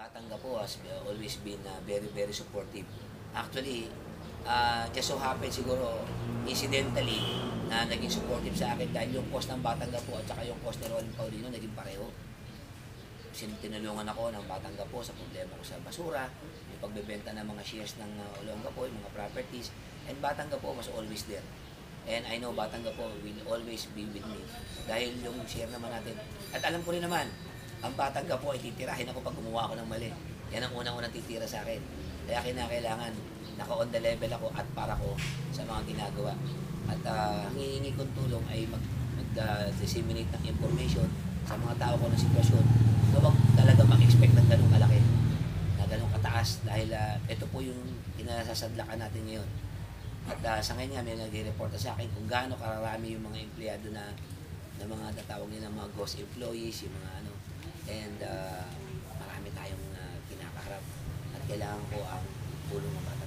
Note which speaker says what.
Speaker 1: Batangas po has always been very, very supportive. Actually, just so happen siguro, incidentally, na naging supportive sa akin dahil yung cost ng Batangas po at saka yung cost ni Rolling Paulino naging pareho. Tinulungan ako ng Batangas po sa problema ko sa basura, yung pagbebenta ng mga shares ng Olonga po, yung mga properties, and Batangas po was always there. And I know Batangas po will always be with me dahil yung share naman natin. At alam ko rin naman, ang Batangas po ay titirahin ako pag gumawa ako ng mali. Yan ang unang-unang titira sa akin. Kaya kinakailangan naka-on the level ako at para ko sa mga ginagawa. At ang hihingi kong tulong ay mag-disseminate ng information sa mga tao ko ng sitwasyon na huwag talaga mag-expect ng ganong kalaki, na ganong kataas dahil ito po yung kinasasadlakan natin ngayon. At sa ngayon nga may nag-report sa akin kung gaano karami yung mga empleyado na mga tatawag nila mga ghost employees, yung mga ano, and marami tayong kinakaharap at kailangan ko ang tulong ng bata.